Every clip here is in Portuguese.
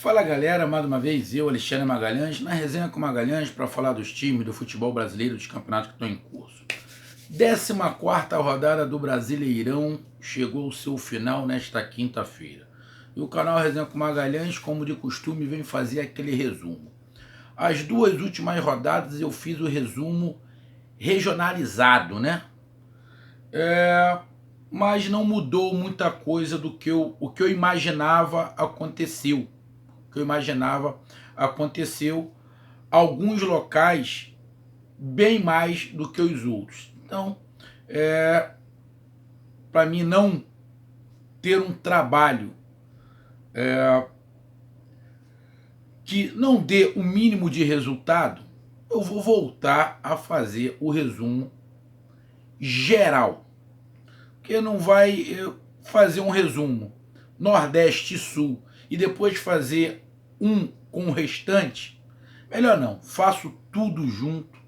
Fala galera, mais uma vez eu, Alexandre Magalhães, na resenha com Magalhães para falar dos times do futebol brasileiro, dos campeonatos que estão em curso. 14ª rodada do Brasileirão chegou ao seu final nesta quinta-feira. E o canal Resenha com Magalhães, como de costume, vem fazer aquele resumo. As duas últimas rodadas eu fiz o resumo regionalizado, né? Mas não mudou muita coisa do que o que eu imaginava aconteceu. Alguns locais bem mais do que os outros. Então, para mim não ter um trabalho que não dê o mínimo de resultado, eu vou voltar a fazer o resumo geral. Porque não vai fazer um resumo Nordeste e Sul e depois fazer um com o restante. Melhor não, faço tudo junto,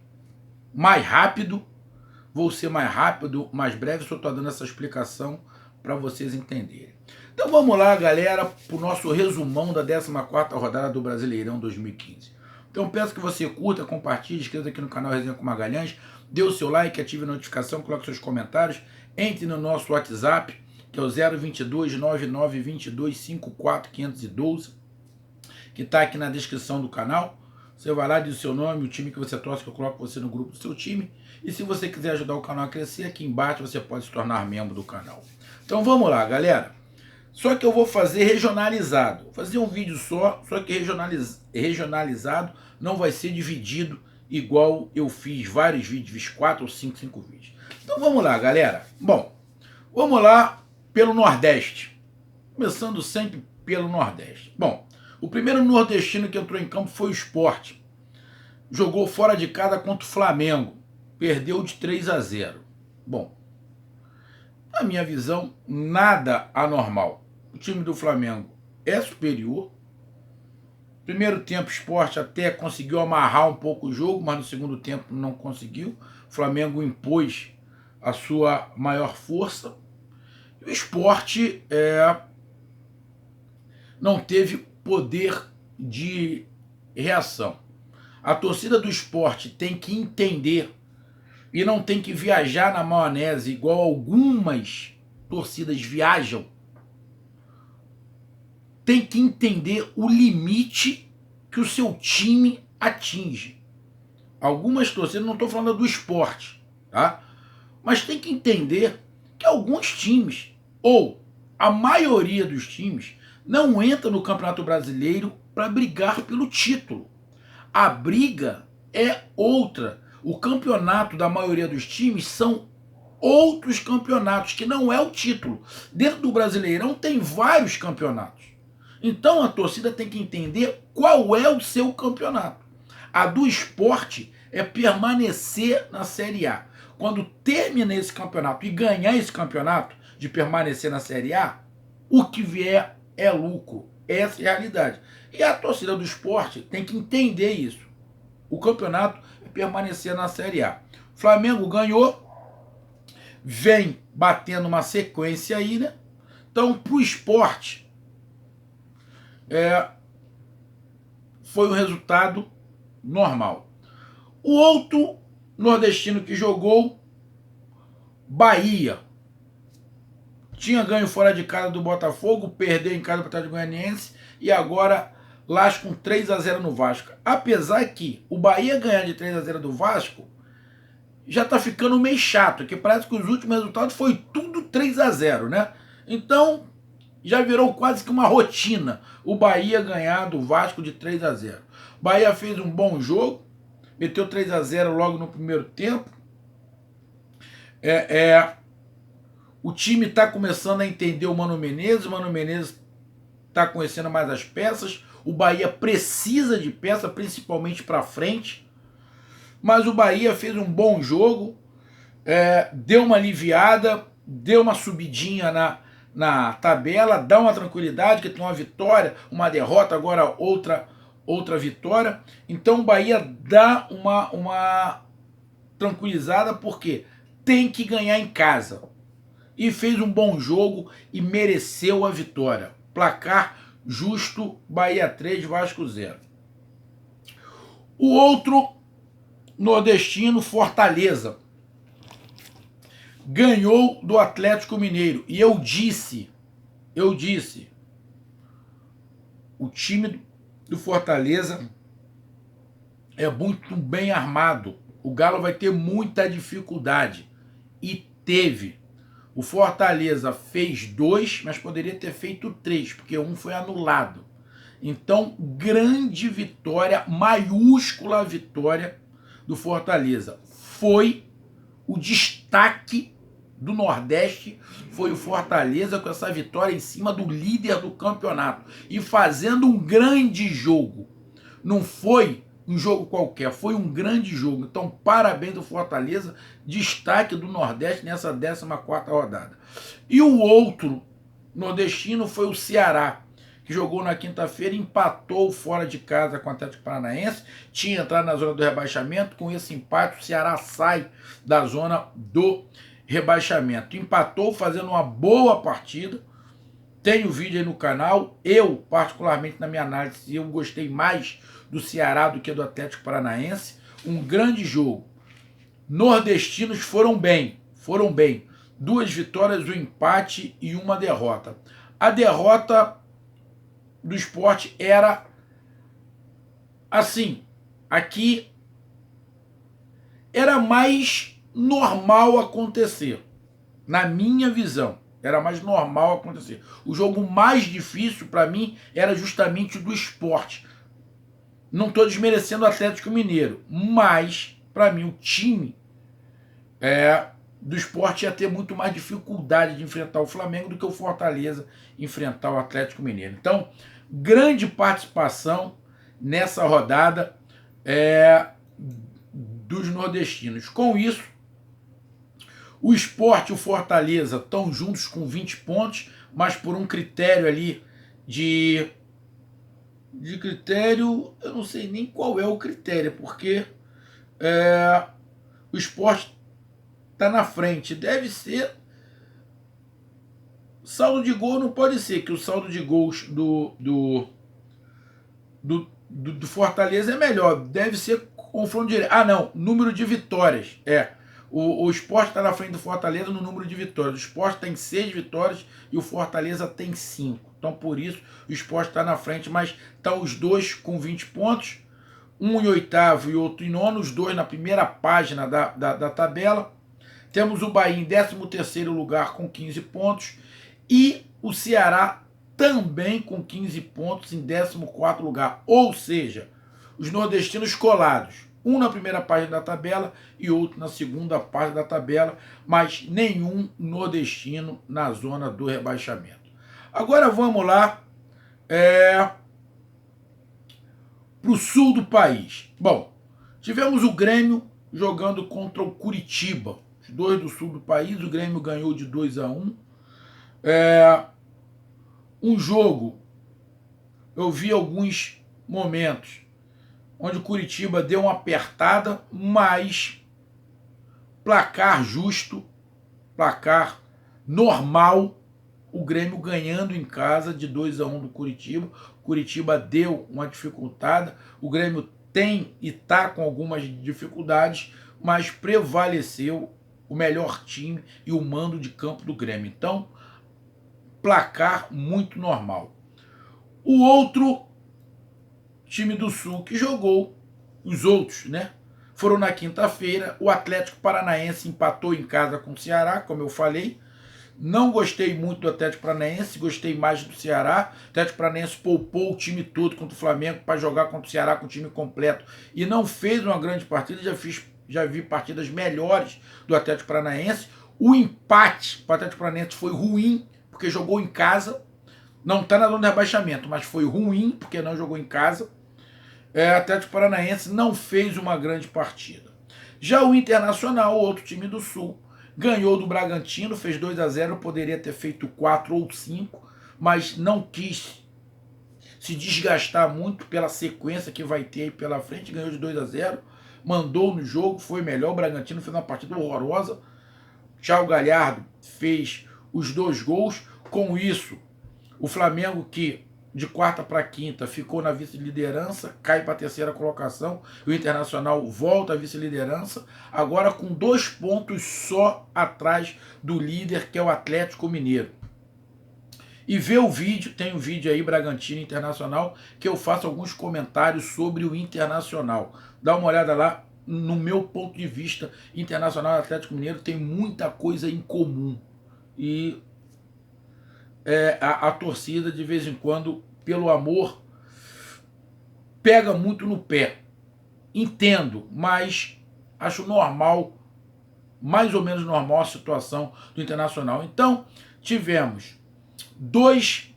mais rápido, vou ser mais rápido, mais breve, só estou dando essa explicação para vocês entenderem. Então vamos lá, galera, para o nosso resumão da 14ª rodada do Brasileirão 2015. Então peço que você curta, compartilhe, inscreva aqui no canal Resenha com Magalhães, dê o seu like, ative a notificação, coloque seus comentários, entre no nosso WhatsApp, que é o 022 9922 54512, que está aqui na descrição do canal. Você vai lá, diz o seu nome, o time que você torce, que eu coloco você no grupo do seu time. E se você quiser ajudar o canal a crescer, aqui embaixo você pode se tornar membro do canal. Então vamos lá, galera. Só que eu vou fazer regionalizado. Vou fazer um vídeo só que regionalizado não vai ser dividido igual eu fiz vários vídeos, fiz 4 ou 5 vídeos. Então vamos lá, galera. Bom, vamos lá pelo Nordeste. Começando sempre pelo Nordeste. Bom, o primeiro nordestino que entrou em campo foi o Sport. Jogou fora de casa contra o Flamengo. Perdeu de 3-0. Bom, na minha visão, nada anormal. O time do Flamengo é superior. Primeiro tempo, o Sport até conseguiu amarrar um pouco o jogo, mas no segundo tempo não conseguiu. O Flamengo impôs a sua maior força. E o Sport não teve poder de reação. A torcida do Sport tem que entender e não tem que viajar na maionese igual algumas torcidas viajam. Tem que entender o limite que o seu time atinge. Algumas torcidas, não estou falando do Sport, tá? Mas tem que entender que alguns times, ou a maioria dos times, não entra no Campeonato Brasileiro para brigar pelo título. A briga é outra. O campeonato da maioria dos times são outros campeonatos, que não é o título. Dentro do Brasileirão tem vários campeonatos. Então a torcida tem que entender qual é o seu campeonato. A do Sport é permanecer na Série A. Quando termina esse campeonato e ganhar esse campeonato, de permanecer na Série A, o que vier é lucro. Essa é a realidade. E a torcida do Sport tem que entender isso. O campeonato é permanecer na Série A. O Flamengo ganhou, vem batendo uma sequência aí, né? Então, pro Sport, foi um resultado normal. O outro nordestino que jogou, Bahia. Tinha ganho fora de casa do Botafogo, perdeu em casa para o Atlético Goianiense e agora lasca um 3-0 no Vasco. Apesar que o Bahia ganhar de 3-0 do Vasco já tá ficando meio chato, porque parece que os últimos resultados foi tudo 3-0, né? Então já virou quase que uma rotina o Bahia ganhar do Vasco de 3-0. O Bahia fez um bom jogo, meteu 3-0 logo no primeiro tempo. O time está começando a entender o Mano Menezes está conhecendo mais as peças. O Bahia precisa de peça, principalmente para frente. Mas o Bahia fez um bom jogo, deu uma aliviada, deu uma subidinha na tabela, dá uma tranquilidade, que tem uma vitória, uma derrota, agora outra vitória. Então o Bahia dá uma tranquilizada, porque tem que ganhar em casa. E fez um bom jogo e mereceu a vitória. Placar justo, Bahia 3, Vasco 0. O outro nordestino, Fortaleza, ganhou do Atlético Mineiro. E eu disse, o time do Fortaleza é muito bem armado. O Galo vai ter muita dificuldade. E teve. O Fortaleza fez 2, mas poderia ter feito 3, porque um foi anulado. Então, grande vitória, maiúscula vitória do Fortaleza. Foi o destaque do Nordeste, foi o Fortaleza com essa vitória em cima do líder do campeonato e fazendo um grande jogo. Não foi um jogo qualquer, foi um grande jogo. Então, parabéns do Fortaleza, destaque do Nordeste nessa 14ª rodada. E o outro nordestino foi o Ceará, que jogou na quinta-feira, empatou fora de casa com o Atlético Paranaense, tinha entrado na zona do rebaixamento. Com esse empate, o Ceará sai da zona do rebaixamento. Empatou fazendo uma boa partida. Tem o vídeo aí no canal. Eu, particularmente, na minha análise, eu gostei mais do Ceará do que do Atlético Paranaense. Um grande jogo. Nordestinos foram bem. 2 vitórias, um empate e uma derrota. A derrota do Sport era assim, aqui era mais normal acontecer, na minha visão, era mais normal acontecer. O jogo mais difícil para mim era justamente o do Sport. Não estou desmerecendo o Atlético Mineiro, mas para mim o time do Sport ia ter muito mais dificuldade de enfrentar o Flamengo do que o Fortaleza enfrentar o Atlético Mineiro. Então, grande participação nessa rodada dos nordestinos. Com isso, o Sport e o Fortaleza estão juntos com 20 pontos, mas por um critério ali de critério, eu não sei nem qual é o critério, porque o Sport está na frente. Deve ser saldo de gol, não pode ser, que o saldo de gols do Fortaleza é melhor. Deve ser confronto direto. Ah, não, número de vitórias. O Sport está na frente do Fortaleza no número de vitórias. O Sport tem 6 vitórias e o Fortaleza tem 5. Então, por isso, o Sport está na frente, mas estão os dois com 20 pontos. Um em 8º e outro em 9º, os dois na primeira página da tabela. Temos o Bahia em 13º lugar com 15 pontos. E o Ceará também com 15 pontos em 14º lugar. Ou seja, os nordestinos colados. Um na primeira página da tabela e outro na segunda página da tabela, mas nenhum nordestino na zona do rebaixamento. Agora vamos lá para o sul do país. Bom, tivemos o Grêmio jogando contra o Curitiba. Os dois do sul do país, o Grêmio ganhou de 2-1. Um jogo, eu vi alguns momentos onde o Curitiba deu uma apertada, mas placar justo, placar normal, o Grêmio ganhando em casa de 2-1 do Curitiba. O Curitiba deu uma dificultada, o Grêmio tem e está com algumas dificuldades, mas prevaleceu o melhor time e o mando de campo do Grêmio. Então, placar muito normal. O outro time do Sul que jogou, os outros, né? Foram na quinta-feira. O Atlético Paranaense empatou em casa com o Ceará, como eu falei. Não gostei muito do Atlético Paranaense, gostei mais do Ceará. O Atlético Paranaense poupou o time todo contra o Flamengo para jogar contra o Ceará com o time completo e não fez uma grande partida. Já vi partidas melhores do Atlético Paranaense. O empate para o Atlético Paranaense foi ruim, porque jogou em casa. Não está na zona de rebaixamento, mas foi ruim, porque não jogou em casa. O Atlético Paranaense não fez uma grande partida. Já o Internacional, outro time do Sul, ganhou do Bragantino, fez 2-0, poderia ter feito 4 ou 5, mas não quis se desgastar muito pela sequência que vai ter aí pela frente, ganhou de 2-0, mandou no jogo, foi melhor. O Bragantino fez uma partida horrorosa. Thiago Galhardo fez os 2 gols. Com isso, o Flamengo, que de quarta para quinta, ficou na vice-liderança, cai para a terceira colocação. O Internacional volta à vice-liderança, agora com 2 pontos só atrás do líder, que é o Atlético Mineiro. E vê o vídeo, tem um vídeo aí, Bragantino Internacional, que eu faço alguns comentários sobre o Internacional. Dá uma olhada lá. No meu ponto de vista, Internacional e Atlético Mineiro tem muita coisa em comum. E a torcida, de vez em quando, pelo amor, pega muito no pé. Entendo, mas acho normal, mais ou menos normal, a situação do Internacional. Então, tivemos 2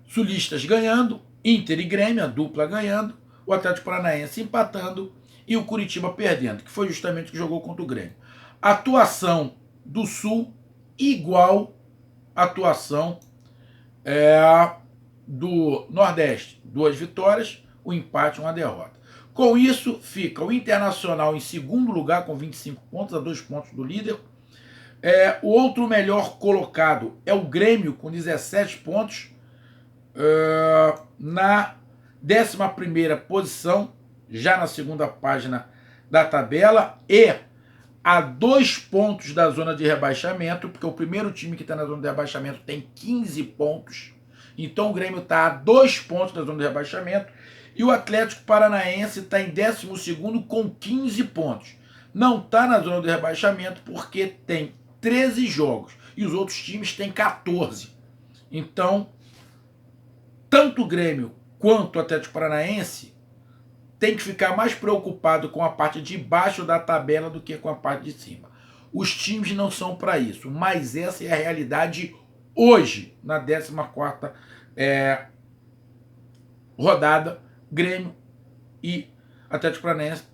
sulistas ganhando, Inter e Grêmio, a dupla ganhando, o Atlético Paranaense empatando e o Curitiba perdendo, que foi justamente o que jogou contra o Grêmio. Atuação do Sul igual à atuação do Nordeste. 2 vitórias, um empate e uma derrota. Com isso, fica o Internacional em segundo lugar com 25 pontos, a 2 pontos do líder. O outro melhor colocado é o Grêmio, com 17 pontos. Na 11ª posição, já na segunda página da tabela, e a 2 pontos da zona de rebaixamento, porque o primeiro time que está na zona de rebaixamento tem 15 pontos, então o Grêmio está a 2 pontos da zona de rebaixamento, e o Atlético Paranaense está em 12º com 15 pontos. Não está na zona de rebaixamento porque tem 13 jogos, e os outros times têm 14. Então, tanto o Grêmio quanto o Atlético Paranaense tem que ficar mais preocupado com a parte de baixo da tabela do que com a parte de cima. Os times não são para isso, mas essa é a realidade hoje, na 14ª rodada. Grêmio e Atlético Paranaense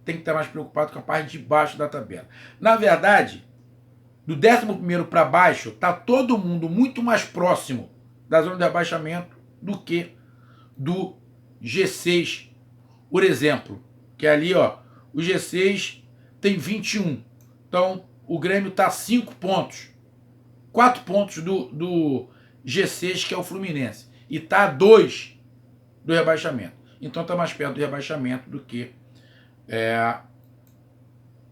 tem que estar mais preocupado com a parte de baixo da tabela. Na verdade, do 11º para baixo, está todo mundo muito mais próximo da zona de rebaixamento do que do G6, por exemplo, que ali, ó, o G6 tem 21. Então, o Grêmio está a 5 pontos. 4 pontos do G6, que é o Fluminense. E está a 2 do rebaixamento. Então, está mais perto do rebaixamento do que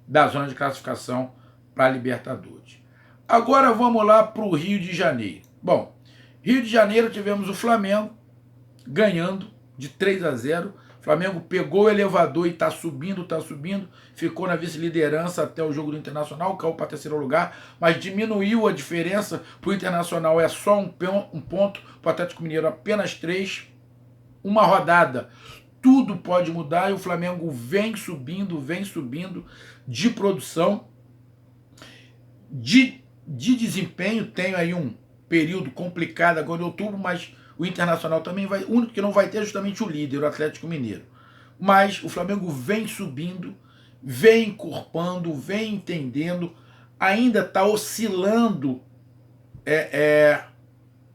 da zona de classificação para a Libertadores. Agora vamos lá para o Rio de Janeiro. Bom, Rio de Janeiro tivemos o Flamengo ganhando de 3-0. O Flamengo pegou o elevador e está subindo, ficou na vice-liderança até o jogo do Internacional, caiu para 3º lugar, mas diminuiu a diferença. Para o Internacional é só um ponto, para o Atlético Mineiro apenas 3. Uma rodada, tudo pode mudar, e o Flamengo vem subindo de produção, de desempenho. Tem aí um período complicado agora em outubro, mas o Internacional também vai. O único que não vai ter é justamente o líder, o Atlético Mineiro. Mas o Flamengo vem subindo, vem encorpando, vem entendendo, ainda está oscilando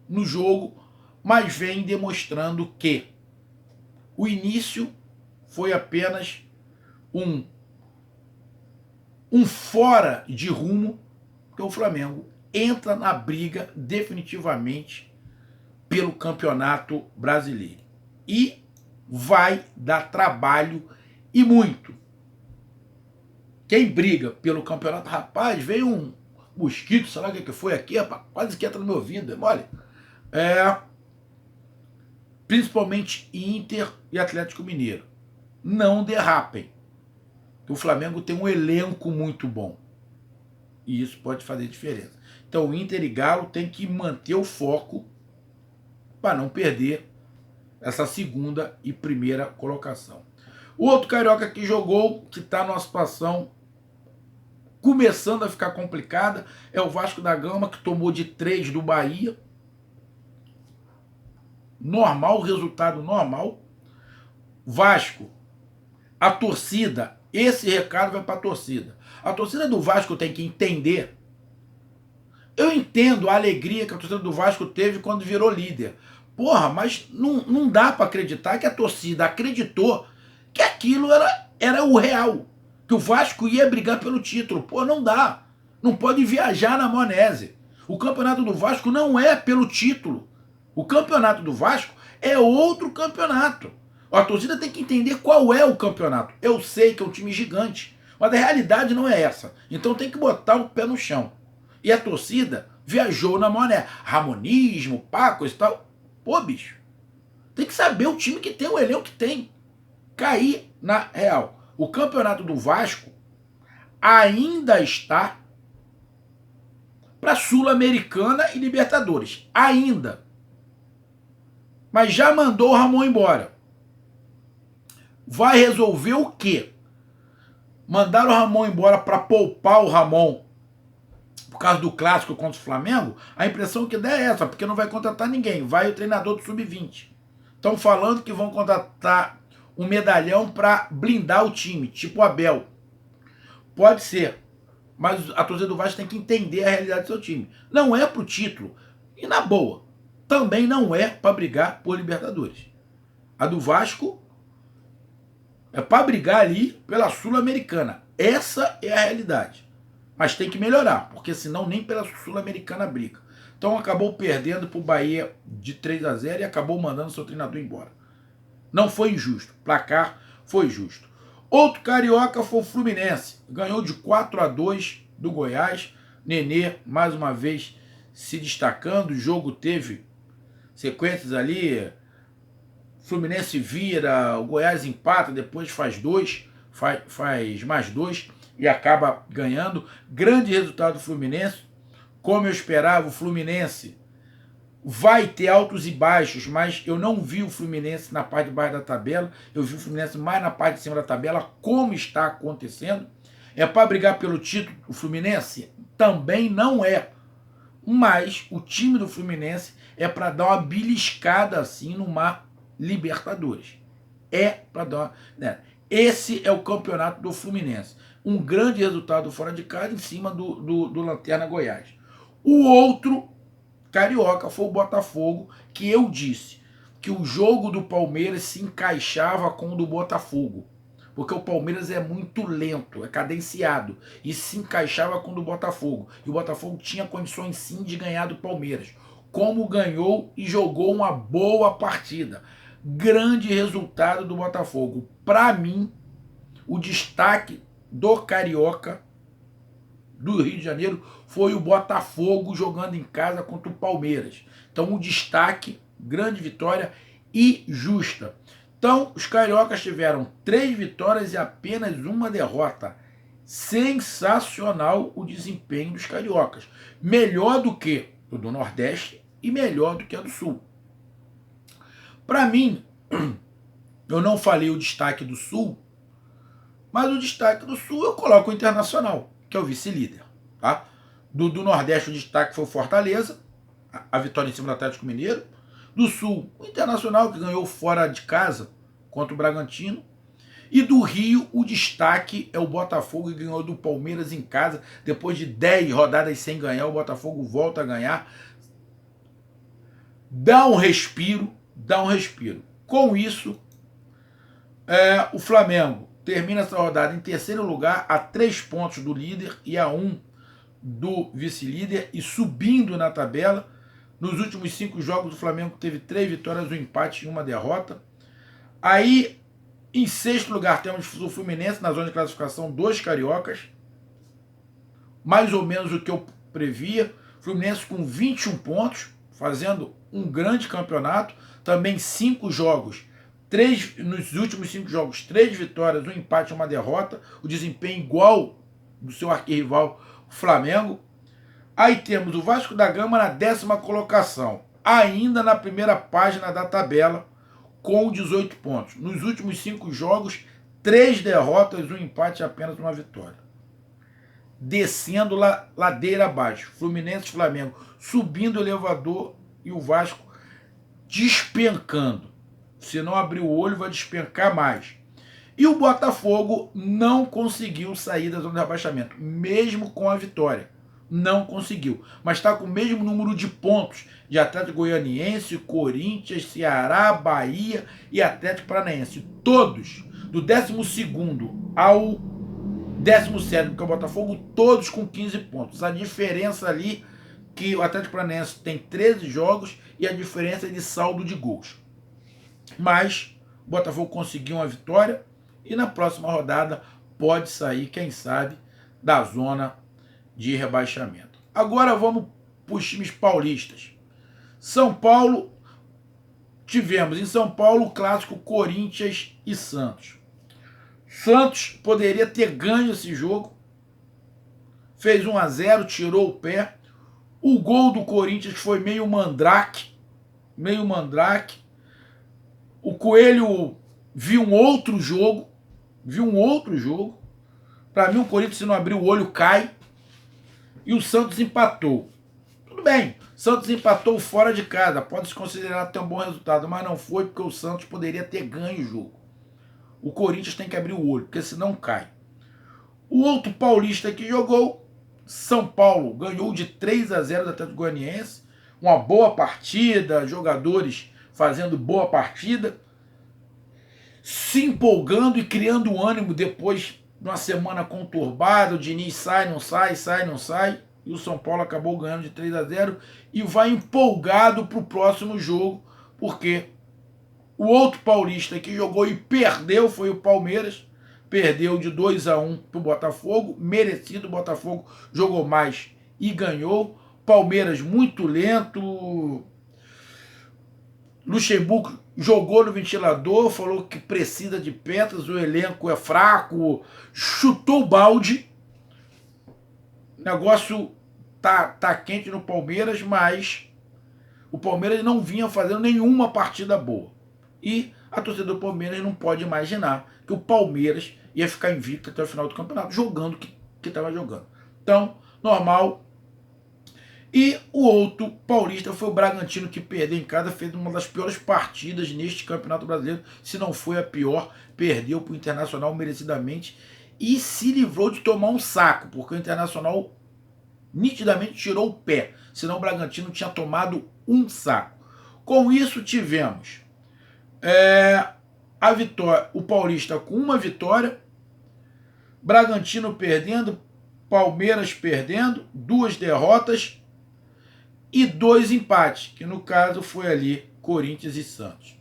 no jogo, mas vem demonstrando que o início foi apenas um fora de rumo, que o Flamengo entra na briga definitivamente pelo Campeonato Brasileiro. E vai dar trabalho, e muito. Quem briga pelo campeonato, rapaz, veio um mosquito, sei lá o que foi aqui, rapaz, quase que entra no meu ouvido, olha. Principalmente Inter e Atlético Mineiro. Não derrapem. O Flamengo tem um elenco muito bom. E isso pode fazer diferença. Então o Inter e Galo tem que manter o foco para não perder essa segunda e primeira colocação. O outro carioca que jogou, que está numa situação começando a ficar complicada, é o Vasco da Gama, que tomou de 3 do Bahia. Normal, resultado normal. Vasco, a torcida, esse recado vai para a torcida. A torcida do Vasco tem que entender. Eu entendo a alegria que a torcida do Vasco teve quando virou líder. Porra, mas não dá para acreditar que a torcida acreditou que aquilo era o real. Que o Vasco ia brigar pelo título. Pô, não dá. Não pode viajar na maionese. O campeonato do Vasco não é pelo título. O campeonato do Vasco é outro campeonato. A torcida tem que entender qual é o campeonato. Eu sei que é um time gigante, mas a realidade não é essa. Então tem que botar o pé no chão. E a torcida viajou na mané. Ramonismo, pacos e tal. Pô, bicho, tem que saber o time que tem, o elenco que tem. Cair na real. O campeonato do Vasco ainda está para Sul-Americana e Libertadores. Ainda. Mas já mandou o Ramon embora. Vai resolver o quê? Mandaram o Ramon embora para poupar o Ramon por causa do clássico contra o Flamengo? A impressão que dá é essa, porque não vai contratar ninguém. Vai o treinador do Sub-20. Estão falando que vão contratar um medalhão para blindar o time, tipo o Abel. Pode ser, mas a torcida do Vasco tem que entender a realidade do seu time. Não é pro título. E na boa, também não é para brigar por Libertadores. A do Vasco é para brigar ali pela Sul-Americana. Essa é a realidade. Mas tem que melhorar, porque senão nem pela Sul-Americana briga. Então acabou perdendo para o Bahia de 3-0 e acabou mandando seu treinador embora. Não foi injusto. Placar foi justo. Outro carioca foi o Fluminense. Ganhou de 4-2 do Goiás. Nenê, mais uma vez, se destacando. O jogo teve sequências ali. Fluminense vira, o Goiás empata, depois faz mais dois e acaba ganhando. Grande resultado do Fluminense. Como eu esperava, o Fluminense vai ter altos e baixos, mas eu não vi o Fluminense na parte de baixo da tabela. Eu vi o Fluminense mais na parte de cima da tabela, como está acontecendo. É para brigar pelo título o Fluminense? Também não é. Mas o time do Fluminense é para dar uma beliscada assim numa Libertadores. É para dar uma... né? Esse é o campeonato do Fluminense. Um grande resultado fora de casa em cima do Lanterna Goiás. O outro carioca foi o Botafogo, que eu disse que o jogo do Palmeiras se encaixava com o do Botafogo. Porque o Palmeiras é muito lento, é cadenciado. E se encaixava com o do Botafogo. E o Botafogo tinha condições sim de ganhar do Palmeiras. Como ganhou e jogou uma boa partida. Grande resultado do Botafogo. Para mim, o destaque do Carioca do Rio de Janeiro foi o Botafogo jogando em casa contra o Palmeiras. Então, o destaque, grande vitória e justa. Então, os cariocas tiveram 3 vitórias e apenas uma derrota. Sensacional o desempenho dos cariocas. Melhor do que o do Nordeste e melhor do que a do Sul. Para mim, eu não falei o destaque do Sul, mas o destaque do Sul eu coloco o Internacional, que é o vice-líder. Tá? Do Nordeste o destaque foi o Fortaleza, a vitória em cima do Atlético Mineiro. Do Sul, o Internacional, que ganhou fora de casa contra o Bragantino. E do Rio, o destaque é o Botafogo, que ganhou do Palmeiras em casa. Depois de 10 rodadas sem ganhar, o Botafogo volta a ganhar. Dá um respiro. Com isso, o Flamengo termina essa rodada em terceiro lugar, a 3 pontos do líder e a 1 do vice-líder, e subindo na tabela. Nos últimos 5 jogos, o Flamengo teve 3 vitórias, um empate e uma derrota. Aí, em sexto lugar, temos o Fluminense na zona de classificação, 2 cariocas. Mais ou menos o que eu previa. Fluminense com 21 pontos, fazendo um grande campeonato. Também 5 jogos. Nos últimos 5 jogos, 3 vitórias, um empate e uma derrota. O desempenho igual do seu arquirrival, o Flamengo. Aí temos o Vasco da Gama na 10ª colocação, ainda na primeira página da tabela, com 18 pontos. Nos últimos 5 jogos, 3 derrotas, um empate e apenas uma vitória. Descendo ladeira abaixo. Fluminense e Flamengo subindo o elevador e o Vasco despencando. Se não abrir o olho, vai despencar mais. E o Botafogo não conseguiu sair da zona de rebaixamento, mesmo com a vitória. Não conseguiu. Mas está com o mesmo número de pontos de Atlético Goianiense, Corinthians, Ceará, Bahia e Atlético Paranaense. Todos, do 12º ao 17º, que é o Botafogo, todos com 15 pontos. A diferença ali que o Atlético Paranaense tem 13 jogos e a diferença é de saldo de gols. Mas o Botafogo conseguiu uma vitória e na próxima rodada pode sair, quem sabe, da zona de rebaixamento. Agora vamos para os times paulistas. São Paulo, tivemos em São Paulo o clássico Corinthians e Santos. Santos poderia ter ganho esse jogo, fez 1-0, tirou o pé. O gol do Corinthians foi meio mandrake. O Coelho viu um outro jogo. Para mim, o Corinthians, se não abrir o olho, cai. E o Santos empatou. Tudo bem, Santos empatou fora de casa. Pode-se considerar até um bom resultado, mas não foi porque o Santos poderia ter ganho o jogo. O Corinthians tem que abrir o olho, porque senão cai. O outro paulista que jogou, São Paulo, ganhou de 3-0 do Atlético Goianiense. Uma boa partida, jogadores fazendo boa partida, se empolgando e criando ânimo depois de uma semana conturbada. O Diniz sai, não sai. E o São Paulo acabou ganhando de 3-0 e vai empolgado para o próximo jogo, porque o outro paulista que jogou e perdeu foi o Palmeiras. Perdeu de 2-1 para o Botafogo, merecido. O Botafogo jogou mais e ganhou. Palmeiras muito lento. Luxemburgo jogou no ventilador, falou que precisa de peças, o elenco é fraco, chutou o balde. O negócio tá quente no Palmeiras, mas o Palmeiras não vinha fazendo nenhuma partida boa. E a torcida do Palmeiras não pode imaginar que o Palmeiras ia ficar invicto até o final do campeonato, jogando o que estava jogando. Então, normal. E o outro paulista foi o Bragantino, que perdeu em casa, fez uma das piores partidas neste Campeonato Brasileiro, se não foi a pior. Perdeu para o Internacional merecidamente e se livrou de tomar um saco, porque o Internacional nitidamente tirou o pé, senão o Bragantino tinha tomado um saco. Com isso tivemos a vitória, o paulista com uma vitória, Bragantino perdendo, Palmeiras perdendo, 2 derrotas e 2 empates, que no caso foi ali Corinthians e Santos.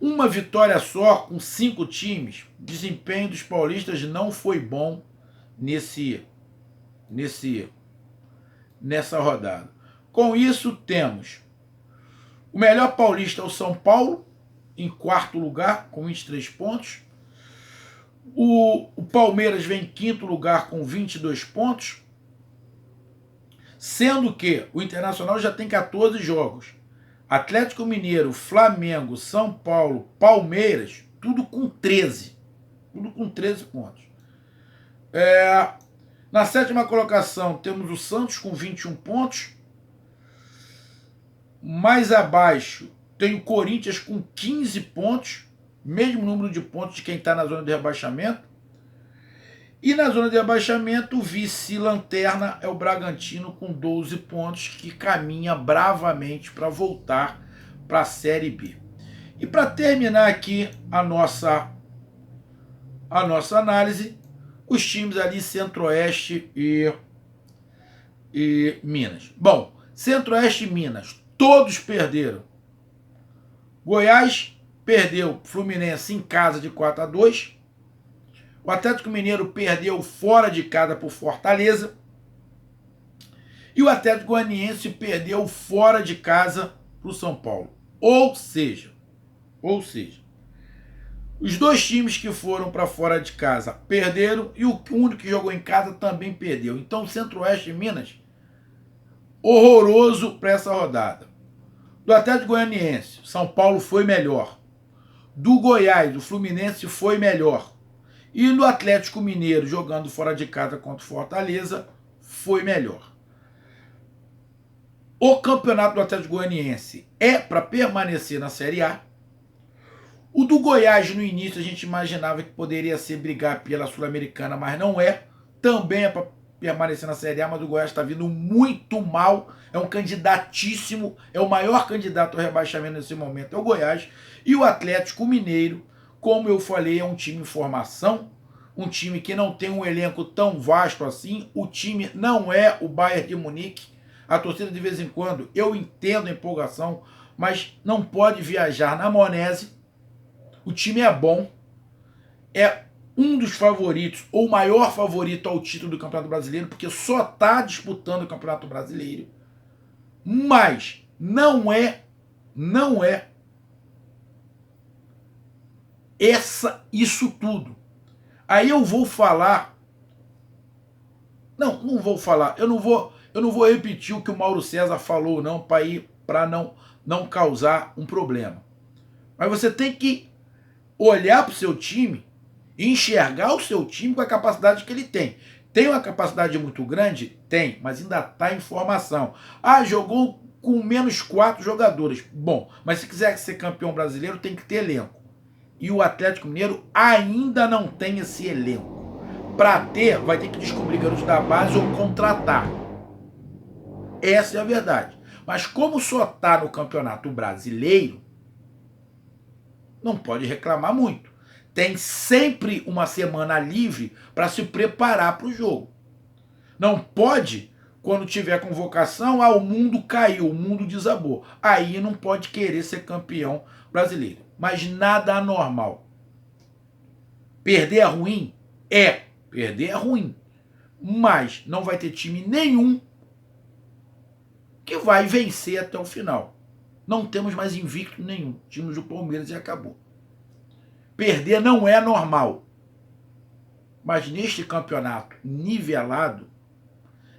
Uma vitória só com 5 times. O desempenho dos paulistas não foi bom nessa rodada. Com isso temos o melhor paulista, o São Paulo, em 4º lugar com 23 pontos. O Palmeiras vem em 5º lugar com 22 pontos. Sendo que o Internacional já tem 14 jogos. Atlético Mineiro, Flamengo, São Paulo, Palmeiras, tudo com 13. Tudo com 13 pontos. Na 7ª colocação temos o Santos com 21 pontos. Mais abaixo tem o Corinthians com 15 pontos. Mesmo número de pontos de quem está na zona de rebaixamento. E na zona de rebaixamento, o vice-lanterna é o Bragantino com 12 pontos, que caminha bravamente para voltar para a Série B. E para terminar aqui a nossa análise, os times ali Centro-Oeste e Minas. Bom, Centro-Oeste e Minas, todos perderam. Goiás perdeu Fluminense em casa de 4-2. O Atlético Mineiro perdeu fora de casa por Fortaleza. E o Atlético Goianiense perdeu fora de casa para o São Paulo. Ou seja, os 2 times que foram para fora de casa perderam e o único que jogou em casa também perdeu. Então, Centro-Oeste e Minas, horroroso para essa rodada. Do Atlético Goianiense, São Paulo foi melhor. Do Goiás, o Fluminense foi melhor. E no Atlético Mineiro, jogando fora de casa contra o Fortaleza, foi melhor. O campeonato do Atlético Goianiense é para permanecer na Série A. O do Goiás, no início, a gente imaginava que poderia ser brigar pela Sul-Americana, mas não é. Também é para permanecer na Série A, mas o Goiás está vindo muito mal. É um candidatíssimo, é o maior candidato ao rebaixamento nesse momento, é o Goiás. E o Atlético Mineiro, como eu falei, é um time em formação, um time que não tem um elenco tão vasto assim, o time não é o Bayern de Munique, a torcida de vez em quando, eu entendo a empolgação, mas não pode viajar na maionese, o time é bom, é um dos favoritos, ou o maior favorito ao título do Campeonato Brasileiro, porque só está disputando o Campeonato Brasileiro, mas não é isso tudo. Aí eu vou falar, não vou falar, eu não vou repetir o que o Mauro César falou não, para não causar um problema. Mas você tem que olhar para o seu time e enxergar o seu time com a capacidade que ele tem. Tem uma capacidade muito grande? Tem, mas ainda está em formação. Ah, jogou com menos 4 jogadores. Bom, mas se quiser ser campeão brasileiro, tem que ter elenco. E o Atlético Mineiro ainda não tem esse elenco. Para ter, vai ter que descobrir garotos da base ou contratar. Essa é a verdade. Mas como só está no Campeonato Brasileiro, não pode reclamar muito. Tem sempre uma semana livre para se preparar para o jogo. Não pode, quando tiver convocação, o mundo caiu, o mundo desabou. Aí não pode querer ser campeão brasileiro. Mas nada anormal. Perder é ruim? É. Perder é ruim. Mas não vai ter time nenhum que vai vencer até o final. Não temos mais invicto nenhum. Tínhamos o Palmeiras e acabou. Perder não é normal. Mas neste campeonato nivelado,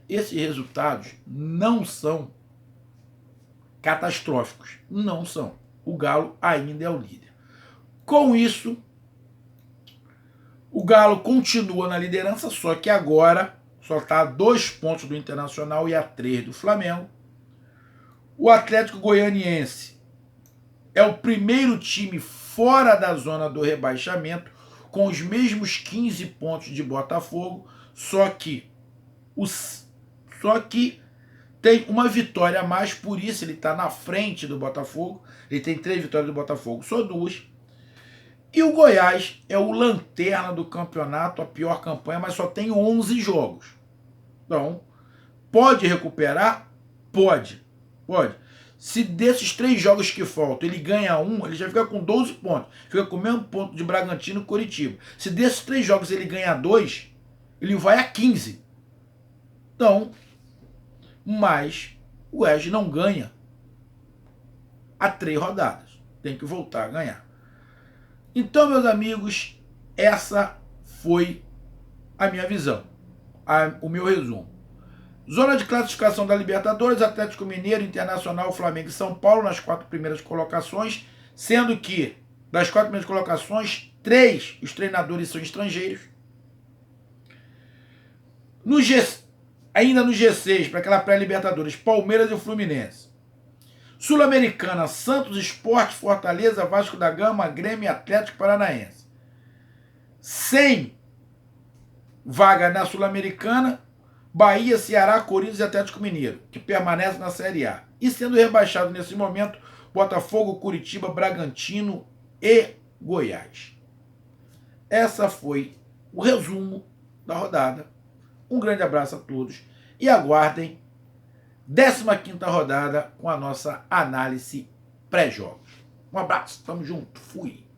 esses resultados não são catastróficos. Não são. O Galo ainda é o líder. Com isso, o Galo continua na liderança, só que agora só está a 2 pontos do Internacional e a 3 do Flamengo. O Atlético Goianiense é o primeiro time fora da zona do rebaixamento, com os mesmos 15 pontos de Botafogo, só que tem uma vitória a mais, por isso ele está na frente do Botafogo. Ele tem 3 vitórias do Botafogo, só 2. E o Goiás é o lanterna do campeonato, a pior campanha, mas só tem 11 jogos. Então, pode recuperar? Pode. Se desses 3 jogos que faltam ele ganha um, ele já fica com 12 pontos. Fica com o mesmo ponto de Bragantino e Coritiba. Se desses 3 jogos ele ganha 2, ele vai a 15. Então, mas o Goiás não ganha há 3 rodadas. Tem que voltar a ganhar. Então, meus amigos, essa foi a minha visão, o meu resumo. Zona de classificação da Libertadores, Atlético Mineiro, Internacional, Flamengo e São Paulo nas 4 primeiras colocações, sendo que das 4 primeiras colocações, 3 os treinadores são estrangeiros. Ainda no G6, para aquela pré-Libertadores, Palmeiras e o Fluminense. Sul-Americana, Santos, Sport, Fortaleza, Vasco da Gama, Grêmio e Atlético Paranaense. Sem vaga na Sul-Americana, Bahia, Ceará, Corinthians e Atlético Mineiro, que permanece na Série A. E sendo rebaixado nesse momento, Botafogo, Curitiba, Bragantino e Goiás. Essa foi o resumo da rodada. Um grande abraço a todos e aguardem 15ª rodada com a nossa análise pré-jogos. Um abraço, tamo junto, fui!